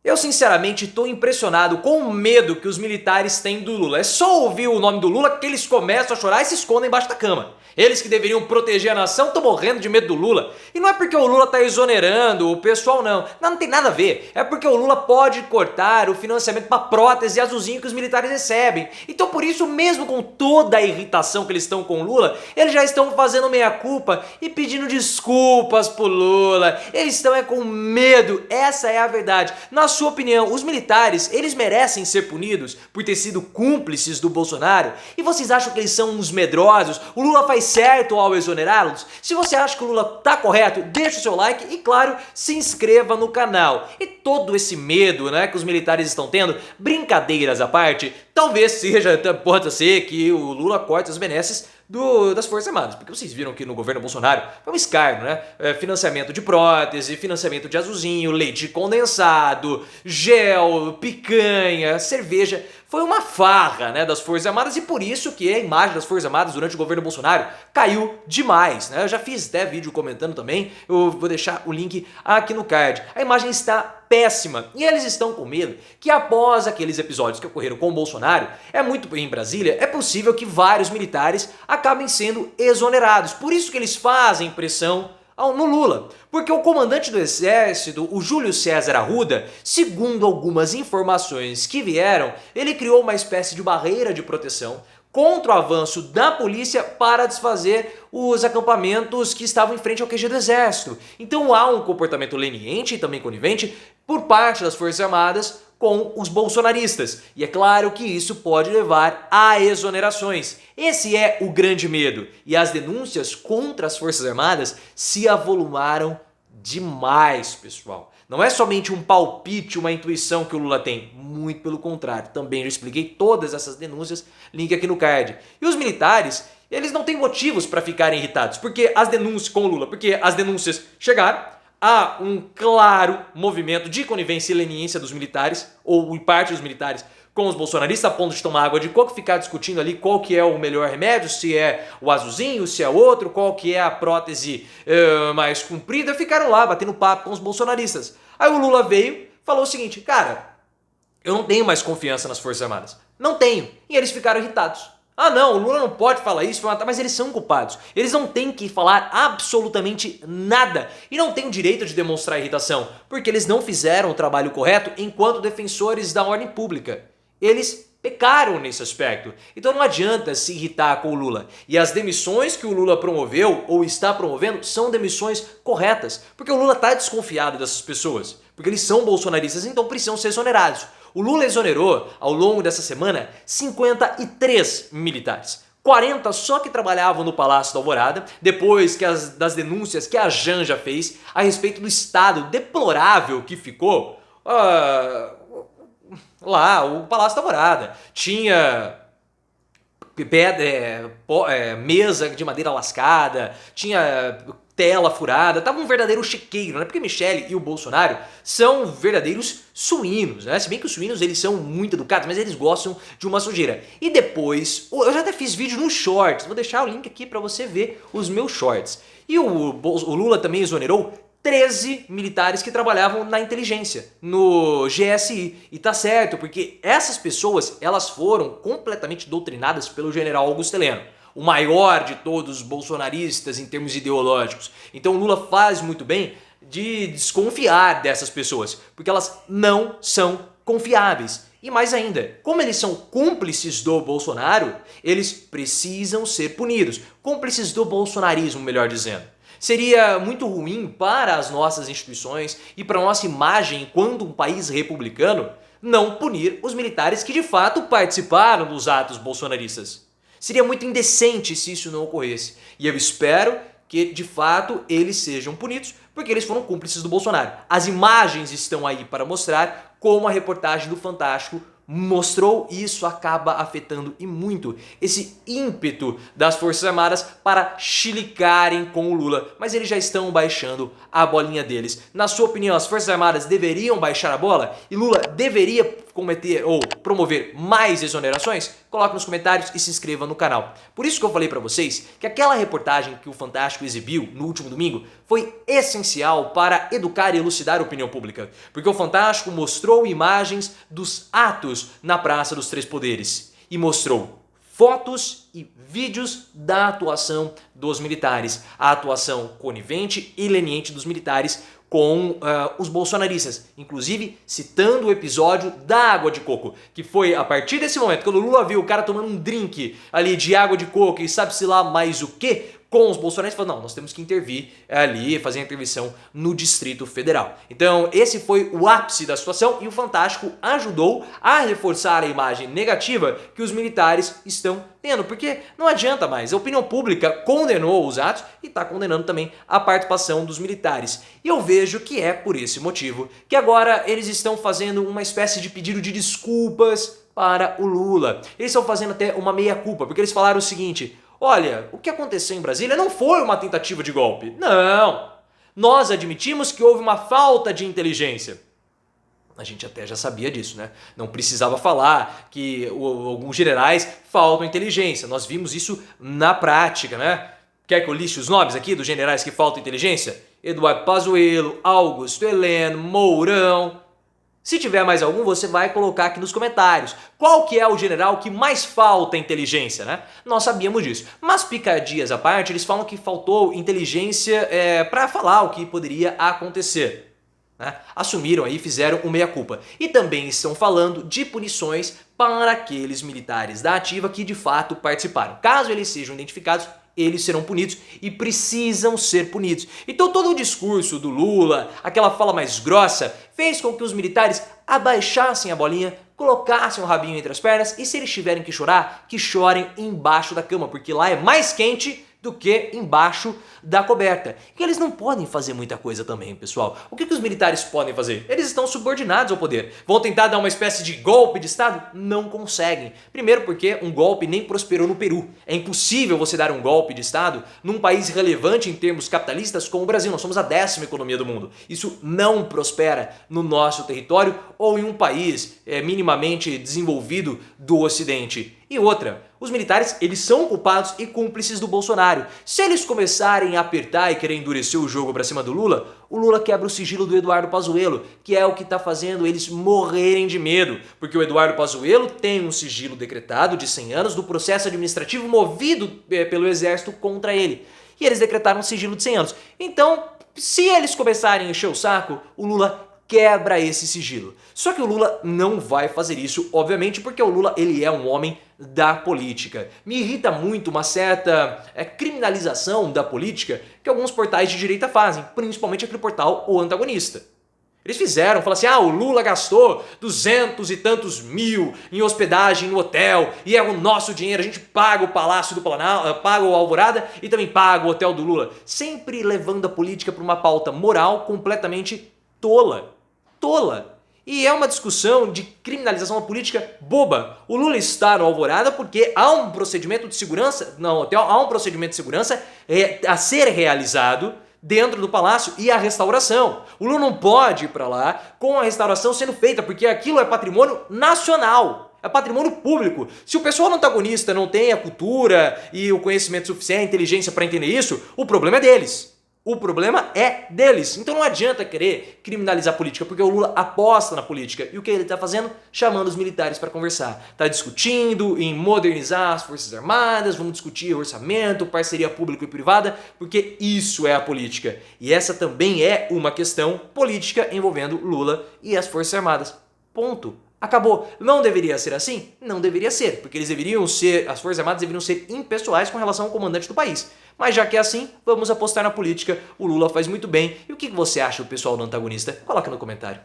Eu sinceramente estou impressionado com o medo que os militares têm do Lula. É só ouvir o nome do Lula que eles começam a chorar e se escondem embaixo da cama. Eles que deveriam proteger a nação estão morrendo de medo do Lula. E não é porque o Lula está exonerando o pessoal não. Não tem nada a ver. É porque o Lula pode cortar o financiamento para prótese azulzinho que os militares recebem. Então por isso, mesmo com toda a irritação que eles estão com o Lula, eles já estão fazendo meia-culpa e pedindo desculpas pro Lula. Eles estão com medo. Essa é a verdade. Na sua opinião, os militares, eles merecem ser punidos por ter sido cúmplices do Bolsonaro? E vocês acham que eles são uns medrosos? O Lula faz certo ao exonerá-los? Se você acha que o Lula tá correto, deixa o seu like e, claro, se inscreva no canal. E todo esse medo, né, que os militares estão tendo, brincadeiras à parte, talvez seja, pode ser que o Lula corte as benesses das Forças Armadas, porque vocês viram que no governo Bolsonaro foi um escárnio, né? Financiamento de prótese, financiamento de azulzinho, leite condensado, gel, picanha, cerveja. Foi uma farra, né, das Forças Armadas e por isso que a imagem das Forças Armadas durante o governo Bolsonaro caiu demais, né? Eu já fiz até vídeo comentando também, eu vou deixar o link aqui no card. A imagem está péssima e eles estão com medo que após aqueles episódios que ocorreram com o Bolsonaro, em Brasília, é possível que vários militares acabem sendo exonerados. Por isso que eles fazem pressão no Lula, porque o comandante do exército, o Júlio César Arruda, segundo algumas informações que vieram, ele criou uma espécie de barreira de proteção contra o avanço da polícia para desfazer os acampamentos que estavam em frente ao QG do Exército. Então há um comportamento leniente e também conivente por parte das Forças Armadas com os bolsonaristas. E é claro que isso pode levar a exonerações. Esse é o grande medo. E as denúncias contra as Forças Armadas se avolumaram demais, pessoal. Não é somente um palpite, uma intuição que o Lula tem, muito pelo contrário. Também já expliquei todas essas denúncias, link aqui no card. E os militares, eles não têm motivos para ficarem irritados, porque as denúncias com o Lula, porque as denúncias chegaram, há um claro movimento de conivência e leniência dos militares, ou em parte dos militares, com os bolsonaristas, a ponto de tomar água de coco e ficar discutindo ali qual que é o melhor remédio, se é o azulzinho, se é outro, qual que é a prótese mais comprida, ficaram lá batendo papo com os bolsonaristas. Aí o Lula veio, falou o seguinte, cara, eu não tenho mais confiança nas Forças Armadas, não tenho, e eles ficaram irritados. Ah não, o Lula não pode falar isso, mas eles são culpados. Eles não têm que falar absolutamente nada e não têm o direito de demonstrar irritação, porque eles não fizeram o trabalho correto enquanto defensores da ordem pública. Eles pecaram nesse aspecto. Então não adianta se irritar com o Lula. E as demissões que o Lula promoveu ou está promovendo são demissões corretas, porque o Lula está desconfiado dessas pessoas, porque eles são bolsonaristas, então precisam ser exonerados. O Lula exonerou, ao longo dessa semana, 53 militares. 40 só que trabalhavam no Palácio da Alvorada, depois das denúncias que a Janja fez a respeito do estado deplorável que ficou lá, o Palácio da Alvorada. Tinha mesa de madeira lascada, tinha tela furada, tava um verdadeiro chiqueiro, né? Porque Michele e o Bolsonaro são verdadeiros suínos, né? Se bem que os suínos eles são muito educados, mas eles gostam de uma sujeira. E depois, eu já até fiz vídeo nos shorts, vou deixar o link aqui pra você ver os meus shorts. E o Lula também exonerou 13 militares que trabalhavam na inteligência, no GSI. E tá certo, porque essas pessoas, elas foram completamente doutrinadas pelo general Augusto Heleno, o maior de todos os bolsonaristas em termos ideológicos. Então o Lula faz muito bem de desconfiar dessas pessoas, porque elas não são confiáveis. E mais ainda, como eles são cúmplices do Bolsonaro, eles precisam ser punidos. Cúmplices do bolsonarismo, melhor dizendo. Seria muito ruim para as nossas instituições e para a nossa imagem enquanto um país republicano não punir os militares que de fato participaram dos atos bolsonaristas. Seria muito indecente se isso não ocorresse. E eu espero que de fato eles sejam punidos porque eles foram cúmplices do Bolsonaro. As imagens estão aí para mostrar como a reportagem do Fantástico mostrou, e isso acaba afetando e muito esse ímpeto das Forças Armadas para chilicarem com o Lula, mas eles já estão baixando a bolinha deles. Na sua opinião, as Forças Armadas deveriam baixar a bola e Lula deveria cometer ou promover mais exonerações? Coloque nos comentários e se inscreva no canal. Por isso que eu falei pra vocês que aquela reportagem que o Fantástico exibiu no último domingo foi essencial para educar e elucidar a opinião pública, porque o Fantástico mostrou imagens dos atos na Praça dos Três Poderes e mostrou fotos e vídeos da atuação dos militares, a atuação conivente e leniente dos militares com os bolsonaristas, inclusive citando o episódio da água de coco, que foi a partir desse momento, quando o Lula viu o cara tomando um drink ali de água de coco e sabe-se lá mais o que, com os bolsonaristas, falou, não, nós temos que intervir ali, fazer a intervenção no Distrito Federal. Então esse foi o ápice da situação e o Fantástico ajudou a reforçar a imagem negativa que os militares estão tendo, porque não adianta mais, a opinião pública condenou os atos e está condenando também a participação dos militares. E eu vejo que é por esse motivo que agora eles estão fazendo uma espécie de pedido de desculpas para o Lula. Eles estão fazendo até uma meia-culpa, porque eles falaram o seguinte: olha, o que aconteceu em Brasília não foi uma tentativa de golpe. Não! Nós admitimos que houve uma falta de inteligência. A gente até já sabia disso, né? Não precisava falar que alguns generais faltam inteligência. Nós vimos isso na prática, né? Quer que eu liste os nomes aqui dos generais que faltam inteligência? Eduardo Pazuello, Augusto Heleno, Mourão. Se tiver mais algum, você vai colocar aqui nos comentários. Qual que é o general que mais falta inteligência, né? Nós sabíamos disso. Mas picadias à parte, eles falam que faltou inteligência para falar o que poderia acontecer. Né? Assumiram aí, fizeram o meia-culpa. E também estão falando de punições para aqueles militares da ativa que de fato participaram. Caso eles sejam identificados, eles serão punidos e precisam ser punidos. Então todo o discurso do Lula, aquela fala mais grossa, fez com que os militares abaixassem a bolinha, colocassem o rabinho entre as pernas e se eles tiverem que chorar, que chorem embaixo da cama, porque lá é mais quente do que embaixo da coberta. E eles não podem fazer muita coisa também, pessoal. O que os militares podem fazer? Eles estão subordinados ao poder. Vão tentar dar uma espécie de golpe de Estado? Não conseguem. Primeiro porque um golpe nem prosperou no Peru. É impossível você dar um golpe de Estado num país relevante em termos capitalistas como o Brasil. Nós somos a 10ª economia do mundo. Isso não prospera no nosso território ou em um país minimamente desenvolvido do Ocidente. E outra, os militares, eles são culpados e cúmplices do Bolsonaro. Se eles começarem a apertar e querer endurecer o jogo pra cima do Lula, o Lula quebra o sigilo do Eduardo Pazuello, que é o que tá fazendo eles morrerem de medo. Porque o Eduardo Pazuello tem um sigilo decretado de 100 anos do processo administrativo movido pelo Exército contra ele. E eles decretaram um sigilo de 100 anos. Então, se eles começarem a encher o saco, o Lula quebra esse sigilo. Só que o Lula não vai fazer isso, obviamente, porque o Lula ele é um homem da política. Me irrita muito uma certa criminalização da política que alguns portais de direita fazem, principalmente aquele portal O Antagonista. Eles fizeram, falaram assim, o Lula gastou 200 e tantos mil em hospedagem no hotel e é o nosso dinheiro, a gente paga o Palácio do Planalto, paga o Alvorada e também paga o hotel do Lula. Sempre levando a política para uma pauta moral completamente tola. E é uma discussão de criminalização da política boba. O Lula está no Alvorada porque há um procedimento de segurança, no hotel há um procedimento de segurança a ser realizado dentro do palácio e a restauração. O Lula não pode ir para lá com a restauração sendo feita, porque aquilo é patrimônio nacional. É patrimônio público. Se o pessoal do antagonista não tem a cultura e o conhecimento suficiente, a inteligência para entender isso, o problema é deles. O problema é deles. Então não adianta querer criminalizar a política, porque o Lula aposta na política. E o que ele está fazendo? Chamando os militares para conversar. Está discutindo em modernizar as Forças Armadas, vamos discutir orçamento, parceria público e privada, porque isso é a política. E essa também é uma questão política envolvendo Lula e as Forças Armadas. Ponto. Acabou. Não deveria ser assim? Não deveria ser, porque as Forças Armadas deveriam ser impessoais com relação ao comandante do país. Mas já que é assim, vamos apostar na política. O Lula faz muito bem. E o que você acha do pessoal do antagonista? Coloca no comentário.